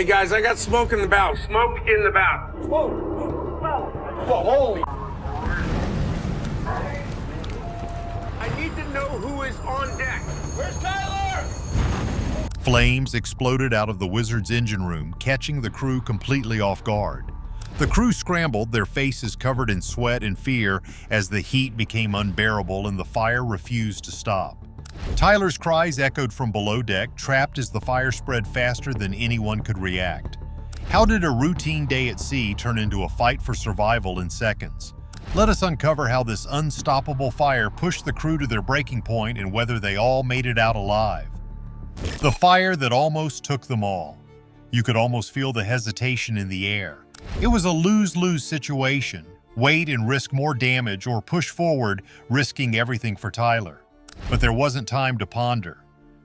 Hey guys, I got smoke in the bow. Smoke in the bow. Whoa. Whoa, holy. I need to know who is on deck. Where's Tyler? Flames exploded out of the Wizard's engine room, catching the crew completely off guard. The crew scrambled, their faces covered in sweat and fear as the heat became unbearable and the fire refused to stop. Tyler's cries echoed from below deck, trapped as the fire spread faster than anyone could react. How did a routine day at sea turn into a fight for survival in seconds? Let us uncover how this unstoppable fire pushed the crew to their breaking point and whether they all made it out alive. The fire that almost took them all. You could almost feel the hesitation in the air. It was a lose-lose situation. Wait and risk more damage, or push forward, risking everything for Tyler. But there wasn't time to ponder.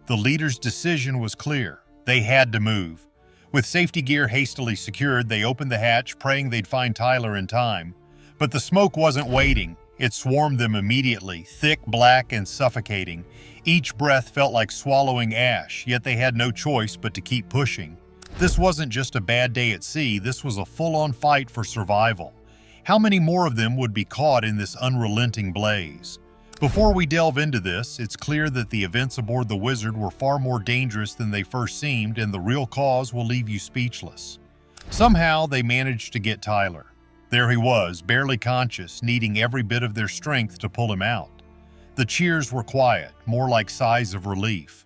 The leader's decision was clear. They had to move. With safety gear hastily secured, they opened the hatch, praying they'd find Tyler in time. But the smoke wasn't waiting. It swarmed them immediately, thick, black, and suffocating. Each breath felt like swallowing ash, yet they had no choice but to keep pushing. This wasn't just a bad day at sea, this was a full-on fight for survival. How many more of them would be caught in this unrelenting blaze? Before we delve into this, it's clear that the events aboard the Wizard were far more dangerous than they first seemed, and the real cause will leave you speechless. Somehow, they managed to get Tyler. There he was, barely conscious, needing every bit of their strength to pull him out. The cheers were quiet, more like sighs of relief.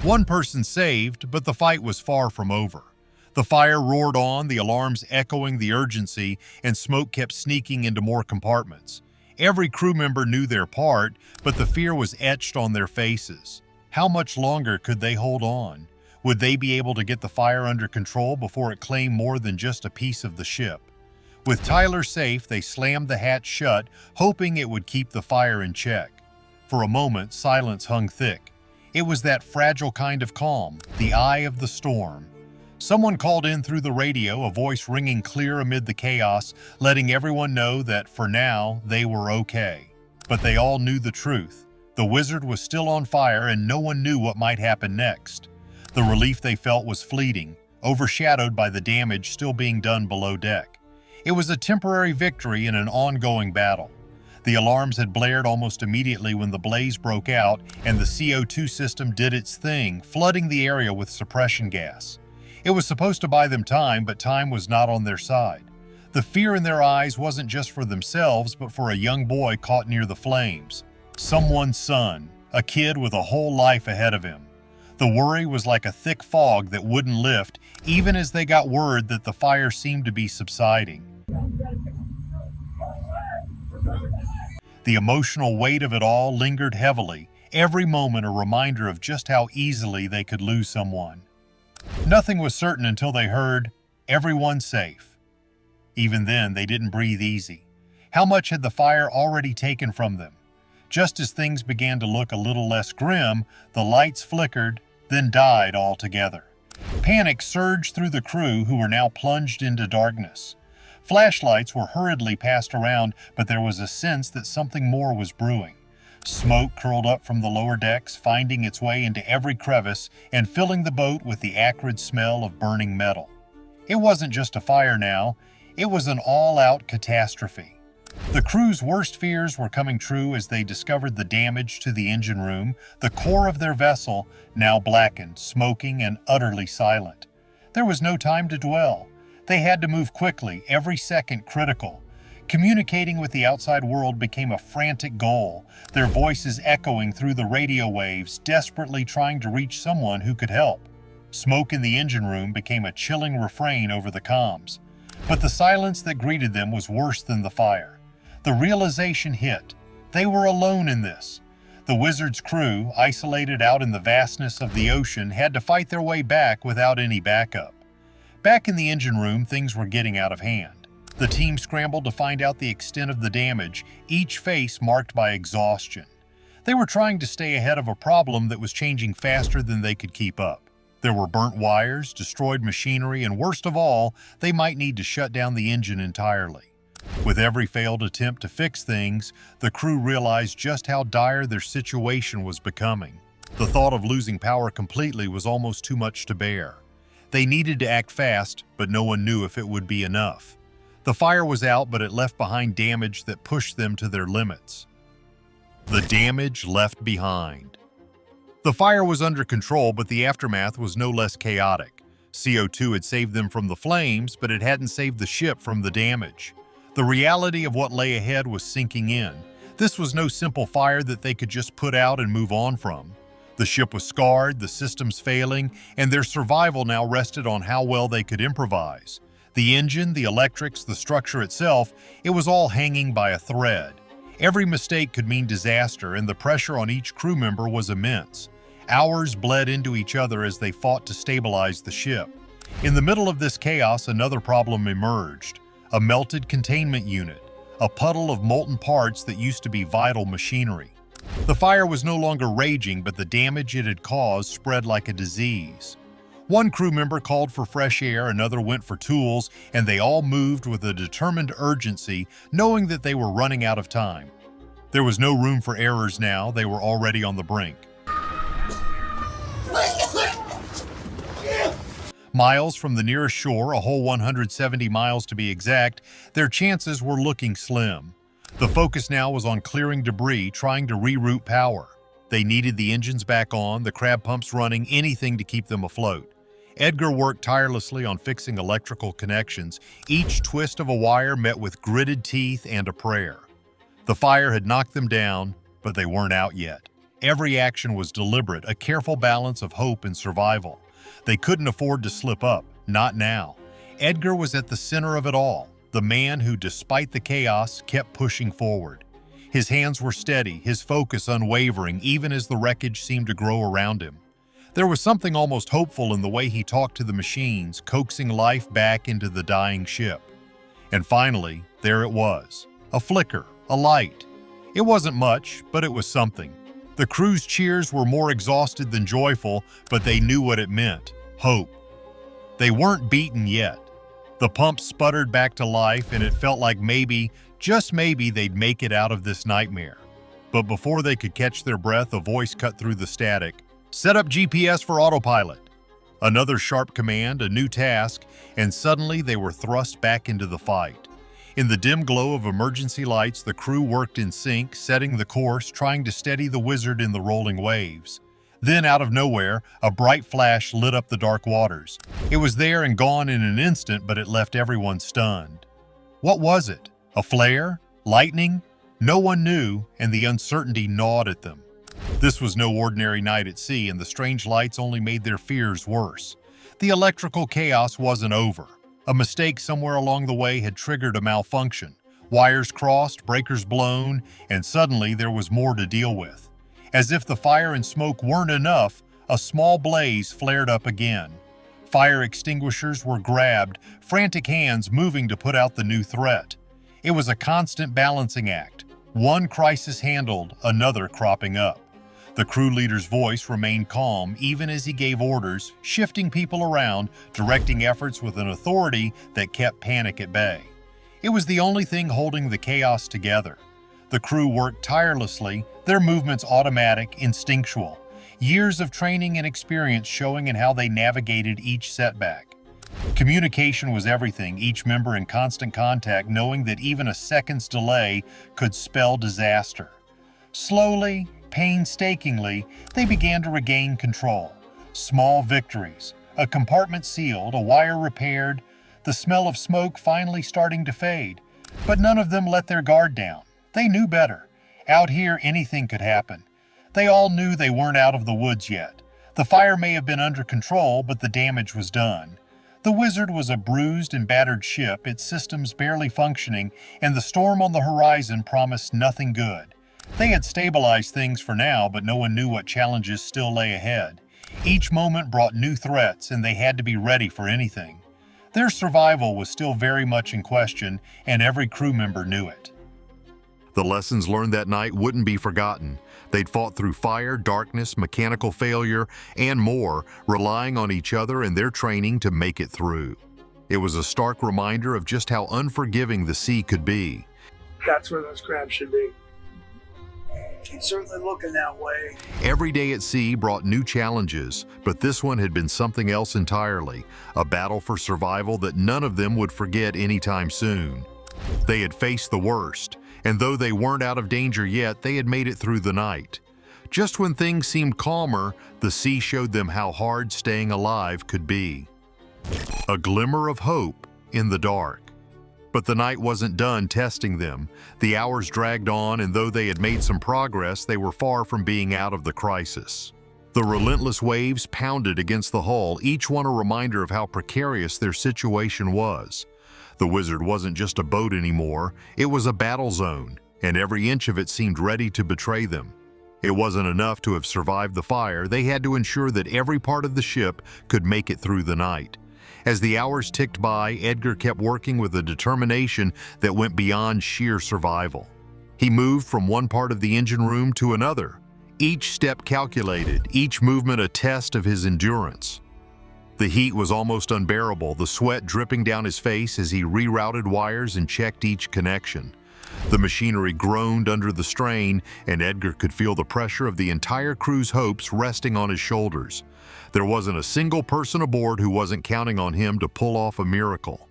One person saved, but the fight was far from over. The fire roared on, the alarms echoing the urgency, and smoke kept sneaking into more compartments. Every crew member knew their part, but the fear was etched on their faces. How much longer could they hold on? Would they be able to get the fire under control before it claimed more than just a piece of the ship? With Tyler safe, they slammed the hatch shut, hoping it would keep the fire in check. For a moment, silence hung thick. It was that fragile kind of calm, the eye of the storm. Someone called in through the radio, a voice ringing clear amid the chaos, letting everyone know that, for now, they were okay. But they all knew the truth. The Wizard was still on fire, and no one knew what might happen next. The relief they felt was fleeting, overshadowed by the damage still being done below deck. It was a temporary victory in an ongoing battle. The alarms had blared almost immediately when the blaze broke out, and the CO2 system did its thing, flooding the area with suppression gas. It was supposed to buy them time, but time was not on their side. The fear in their eyes wasn't just for themselves, but for a young boy caught near the flames. Someone's son, a kid with a whole life ahead of him. The worry was like a thick fog that wouldn't lift, even as they got word that the fire seemed to be subsiding. The emotional weight of it all lingered heavily, every moment a reminder of just how easily they could lose someone. Nothing was certain until they heard, "Everyone's safe." Even then, they didn't breathe easy. How much had the fire already taken from them? Just as things began to look a little less grim, the lights flickered, then died altogether. Panic surged through the crew, who were now plunged into darkness. Flashlights were hurriedly passed around, but there was a sense that something more was brewing. Smoke curled up from the lower decks, finding its way into every crevice and filling the boat with the acrid smell of burning metal. It wasn't just a fire now, it was an all-out catastrophe. The crew's worst fears were coming true as they discovered the damage to the engine room, the core of their vessel, now blackened, smoking, and utterly silent. There was no time to dwell. They had to move quickly, every second critical. Communicating with the outside world became a frantic goal, their voices echoing through the radio waves, desperately trying to reach someone who could help. Smoke in the engine room became a chilling refrain over the comms. But the silence that greeted them was worse than the fire. The realization hit. They were alone in this. The Wizard's crew, isolated out in the vastness of the ocean, had to fight their way back without any backup. Back in the engine room, things were getting out of hand. The team scrambled to find out the extent of the damage, each face marked by exhaustion. They were trying to stay ahead of a problem that was changing faster than they could keep up. There were burnt wires, destroyed machinery, and worst of all, they might need to shut down the engine entirely. With every failed attempt to fix things, the crew realized just how dire their situation was becoming. The thought of losing power completely was almost too much to bear. They needed to act fast, but no one knew if it would be enough. The fire was out, but it left behind damage that pushed them to their limits. The damage left behind. The fire was under control, but the aftermath was no less chaotic. CO2 had saved them from the flames, but it hadn't saved the ship from the damage. The reality of what lay ahead was sinking in. This was no simple fire that they could just put out and move on from. The ship was scarred, the systems failing, and their survival now rested on how well they could improvise. The engine, the electrics, the structure itself, it was all hanging by a thread. Every mistake could mean disaster, and the pressure on each crew member was immense. Hours bled into each other as they fought to stabilize the ship. In the middle of this chaos, another problem emerged: a melted containment unit, a puddle of molten parts that used to be vital machinery. The fire was no longer raging, but the damage it had caused spread like a disease. One crew member called for fresh air, another went for tools, and they all moved with a determined urgency, knowing that they were running out of time. There was no room for errors now, they were already on the brink. Miles from the nearest shore, a whole 170 miles to be exact, their chances were looking slim. The focus now was on clearing debris, trying to reroute power. They needed the engines back on, the crab pumps running, anything to keep them afloat. Edgar worked tirelessly on fixing electrical connections, each twist of a wire met with gritted teeth and a prayer. The fire had knocked them down, but they weren't out yet. Every action was deliberate, a careful balance of hope and survival. They couldn't afford to slip up, not now. Edgar was at the center of it all, the man who, despite the chaos, kept pushing forward. His hands were steady, his focus unwavering, even as the wreckage seemed to grow around him. There was something almost hopeful in the way he talked to the machines, coaxing life back into the dying ship. And finally, there it was. A flicker, a light. It wasn't much, but it was something. The crew's cheers were more exhausted than joyful, but they knew what it meant: hope. They weren't beaten yet. The pumps sputtered back to life, and it felt like maybe, just maybe, they'd make it out of this nightmare. But before they could catch their breath, a voice cut through the static. "Set up GPS for autopilot." Another sharp command, a new task, and suddenly they were thrust back into the fight. In the dim glow of emergency lights, the crew worked in sync, setting the course, trying to steady the Wizard in the rolling waves. Then, out of nowhere, a bright flash lit up the dark waters. It was there and gone in an instant, but it left everyone stunned. What was it? A flare? Lightning? No one knew, and the uncertainty gnawed at them. This was no ordinary night at sea, and the strange lights only made their fears worse. The electrical chaos wasn't over. A mistake somewhere along the way had triggered a malfunction. Wires crossed, breakers blown, and suddenly there was more to deal with. As if the fire and smoke weren't enough, a small blaze flared up again. Fire extinguishers were grabbed, frantic hands moving to put out the new threat. It was a constant balancing act. One crisis handled, another cropping up. The crew leader's voice remained calm even as he gave orders, shifting people around, directing efforts with an authority that kept panic at bay. It was the only thing holding the chaos together. The crew worked tirelessly, their movements automatic, instinctual. Years of training and experience showing in how they navigated each setback. Communication was everything, each member in constant contact, knowing that even a second's delay could spell disaster. Slowly, painstakingly, they began to regain control. Small victories, a compartment sealed, a wire repaired, the smell of smoke finally starting to fade. But none of them let their guard down. They knew better. Out here, anything could happen. They all knew they weren't out of the woods yet. The fire may have been under control, but the damage was done. The Wizard was a bruised and battered ship, its systems barely functioning, and the storm on the horizon promised nothing good. They had stabilized things for now, but no one knew what challenges still lay ahead. Each moment brought new threats, and they had to be ready for anything. Their survival was still very much in question, and every crew member knew it. The lessons learned that night wouldn't be forgotten. They'd fought through fire, darkness, mechanical failure, and more, relying on each other and their training to make it through. It was a stark reminder of just how unforgiving the sea could be. That's where those crabs should be. It's certainly looking that way. Every day at sea brought new challenges, but this one had been something else entirely, a battle for survival that none of them would forget anytime soon. They had faced the worst, and though they weren't out of danger yet, they had made it through the night. Just when things seemed calmer, the sea showed them how hard staying alive could be. A glimmer of hope in the dark. But the night wasn't done testing them. The hours dragged on, and though they had made some progress, they were far from being out of the crisis. The relentless waves pounded against the hull, each one a reminder of how precarious their situation was. The Wizard wasn't just a boat anymore, it was a battle zone, and every inch of it seemed ready to betray them. It wasn't enough to have survived the fire, they had to ensure that every part of the ship could make it through the night. As the hours ticked by, Edgar kept working with a determination that went beyond sheer survival. He moved from one part of the engine room to another, each step calculated, each movement a test of his endurance. The heat was almost unbearable, the sweat dripping down his face as he rerouted wires and checked each connection. The machinery groaned under the strain, and Edgar could feel the pressure of the entire crew's hopes resting on his shoulders. There wasn't a single person aboard who wasn't counting on him to pull off a miracle.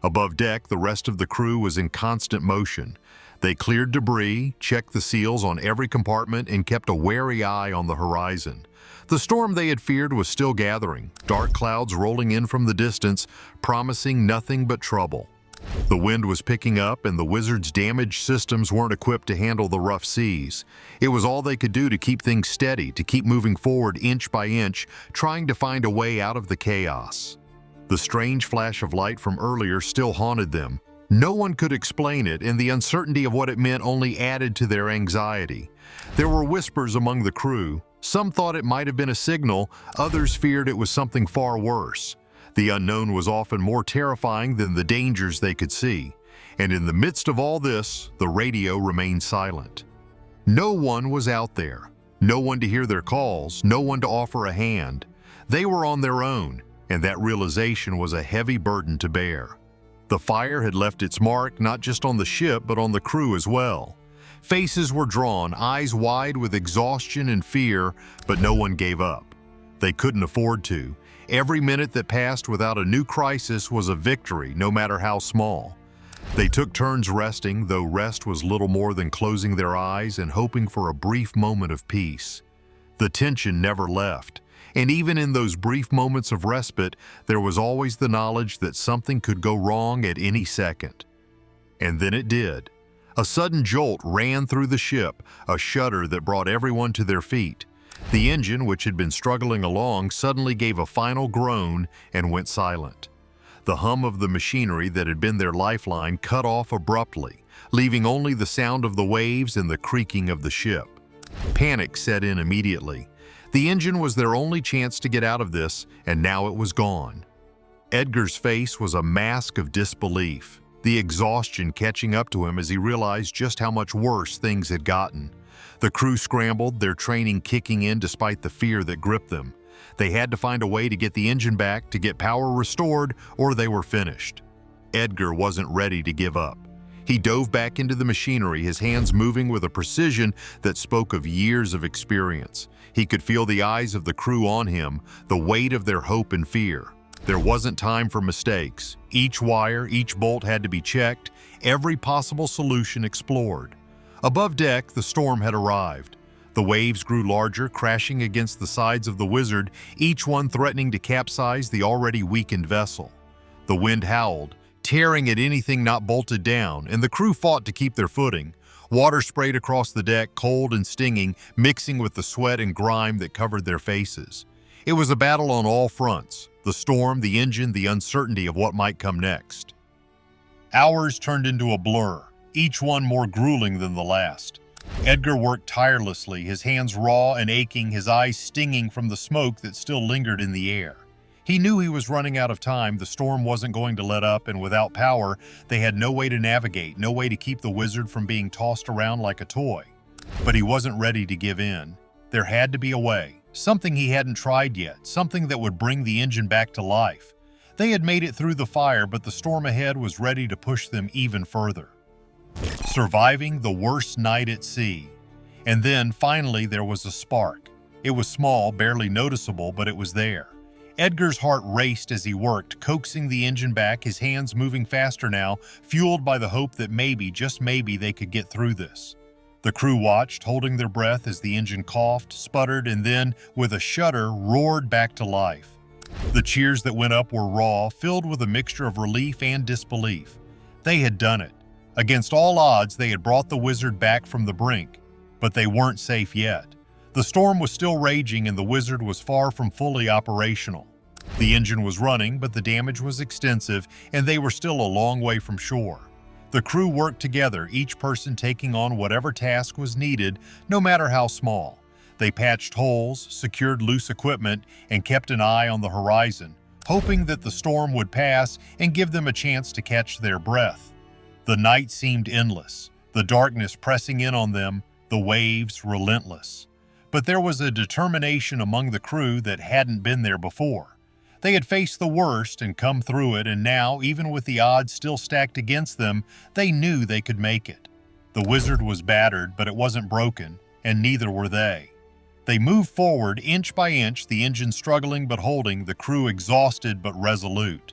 Above deck, the rest of the crew was in constant motion. They cleared debris, checked the seals on every compartment, and kept a wary eye on the horizon. The storm they had feared was still gathering, dark clouds rolling in from the distance, promising nothing but trouble. The wind was picking up, and the Wizard's damaged systems weren't equipped to handle the rough seas. It was all they could do to keep things steady, to keep moving forward inch by inch, trying to find a way out of the chaos. The strange flash of light from earlier still haunted them. No one could explain it, and the uncertainty of what it meant only added to their anxiety. There were whispers among the crew. Some thought it might have been a signal, others feared it was something far worse. The unknown was often more terrifying than the dangers they could see. And in the midst of all this, the radio remained silent. No one was out there. No one to hear their calls, no one to offer a hand. They were on their own, and that realization was a heavy burden to bear. The fire had left its mark not just on the ship, but on the crew as well. Faces were drawn, eyes wide with exhaustion and fear, but no one gave up. They couldn't afford to. Every minute that passed without a new crisis was a victory, no matter how small. They took turns resting, though rest was little more than closing their eyes and hoping for a brief moment of peace. The tension never left, and even in those brief moments of respite, there was always the knowledge that something could go wrong at any second. And then it did. A sudden jolt ran through the ship, a shudder that brought everyone to their feet. The engine, which had been struggling along, suddenly gave a final groan and went silent. The hum of the machinery that had been their lifeline cut off abruptly, leaving only the sound of the waves and the creaking of the ship. Panic set in immediately. The engine was their only chance to get out of this, and now it was gone. Edgar's face was a mask of disbelief, the exhaustion catching up to him as he realized just how much worse things had gotten. The crew scrambled, their training kicking in despite the fear that gripped them. They had to find a way to get the engine back, to get power restored, or they were finished. Edgar wasn't ready to give up. He dove back into the machinery, his hands moving with a precision that spoke of years of experience. He could feel the eyes of the crew on him, the weight of their hope and fear. There wasn't time for mistakes. Each wire, each bolt had to be checked, every possible solution explored. Above deck, the storm had arrived. The waves grew larger, crashing against the sides of the Wizard, each one threatening to capsize the already weakened vessel. The wind howled, tearing at anything not bolted down, and the crew fought to keep their footing. Water sprayed across the deck, cold and stinging, mixing with the sweat and grime that covered their faces. It was a battle on all fronts: the storm, the engine, the uncertainty of what might come next. Hours turned into a blur, each one more grueling than the last. Edgar worked tirelessly, his hands raw and aching, his eyes stinging from the smoke that still lingered in the air. He knew he was running out of time, the storm wasn't going to let up, and without power, they had no way to navigate, no way to keep the Wizard from being tossed around like a toy. But he wasn't ready to give in. There had to be a way, something he hadn't tried yet, something that would bring the engine back to life. They had made it through the fire, but the storm ahead was ready to push them even further. Surviving the worst night at sea. And then, finally, there was a spark. It was small, barely noticeable, but it was there. Edgar's heart raced as he worked, coaxing the engine back, his hands moving faster now, fueled by the hope that maybe, just maybe, they could get through this. The crew watched, holding their breath as the engine coughed, sputtered, and then, with a shudder, roared back to life. The cheers that went up were raw, filled with a mixture of relief and disbelief. They had done it. Against all odds, they had brought the Wizard back from the brink. But they weren't safe yet. The storm was still raging and the Wizard was far from fully operational. The engine was running, but the damage was extensive and they were still a long way from shore. The crew worked together, each person taking on whatever task was needed, no matter how small. They patched holes, secured loose equipment, and kept an eye on the horizon, hoping that the storm would pass and give them a chance to catch their breath. The night seemed endless, the darkness pressing in on them, the waves relentless. But there was a determination among the crew that hadn't been there before. They had faced the worst and come through it, and now, even with the odds still stacked against them, they knew they could make it. The Wizard was battered, but it wasn't broken, and neither were they. They moved forward inch by inch, the engine struggling but holding, the crew exhausted but resolute.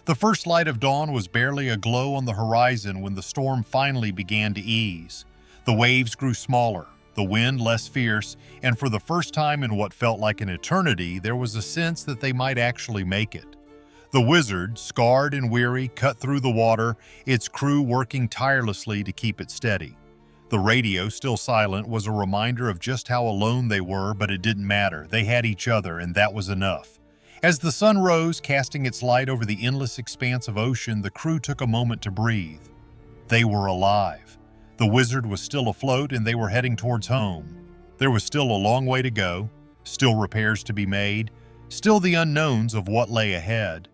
The first light of dawn was barely aglow on the horizon when the storm finally began to ease. The waves grew smaller, the wind less fierce, and for the first time in what felt like an eternity, there was a sense that they might actually make it. The Wizard, scarred and weary, cut through the water, its crew working tirelessly to keep it steady. The radio, still silent, was a reminder of just how alone they were, but it didn't matter. They had each other, and that was enough. As the sun rose, casting its light over the endless expanse of ocean, the crew took a moment to breathe. They were alive. The Wizard was still afloat, and they were heading towards home. There was still a long way to go, still repairs to be made, still the unknowns of what lay ahead.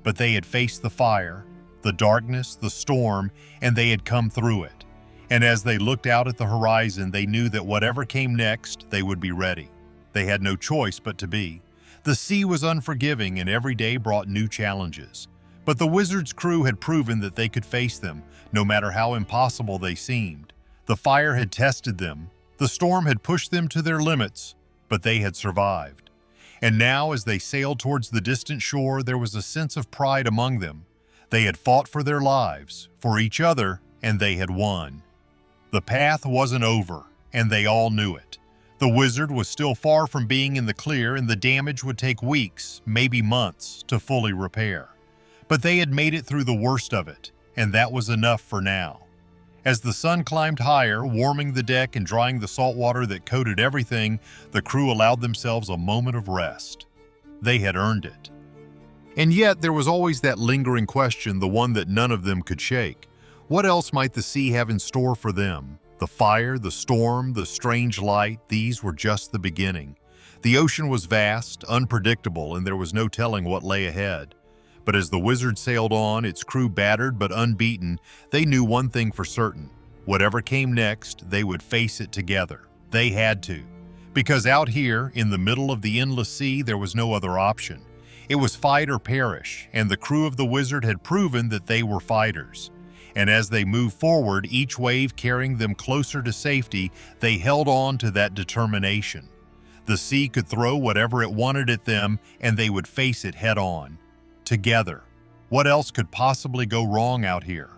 But they had faced the fire, the darkness, the storm, and they had come through it. And as they looked out at the horizon, they knew that whatever came next, they would be ready. They had no choice but to be. The sea was unforgiving, and every day brought new challenges. But the Wizard's crew had proven that they could face them, no matter how impossible they seemed. The fire had tested them, the storm had pushed them to their limits, but they had survived. And now, as they sailed towards the distant shore, there was a sense of pride among them. They had fought for their lives, for each other, and they had won. The path wasn't over, and they all knew it. The Wizard was still far from being in the clear, and the damage would take weeks, maybe months, to fully repair. But they had made it through the worst of it, and that was enough for now. As the sun climbed higher, warming the deck and drying the salt water that coated everything, the crew allowed themselves a moment of rest. They had earned it. And yet there was always that lingering question, the one that none of them could shake. What else might the sea have in store for them? The fire, the storm, the strange light, these were just the beginning. The ocean was vast, unpredictable, and there was no telling what lay ahead. But as the Wizard sailed on, its crew battered but unbeaten, they knew one thing for certain. Whatever came next, they would face it together. They had to. Because out here, in the middle of the endless sea, there was no other option. It was fight or perish, and the crew of the Wizard had proven that they were fighters. And as they moved forward, each wave carrying them closer to safety, they held on to that determination. The sea could throw whatever it wanted at them, and they would face it head on. Together. What else could possibly go wrong out here?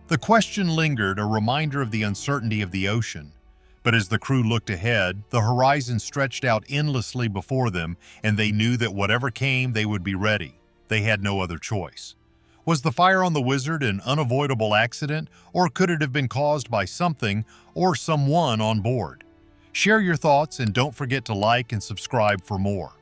The question lingered, a reminder of the uncertainty of the ocean. But as the crew looked ahead, the horizon stretched out endlessly before them, and they knew that whatever came, they would be ready. They had no other choice. Was the fire on the Wizard an unavoidable accident, or could it have been caused by something or someone on board? Share your thoughts and don't forget to like and subscribe for more.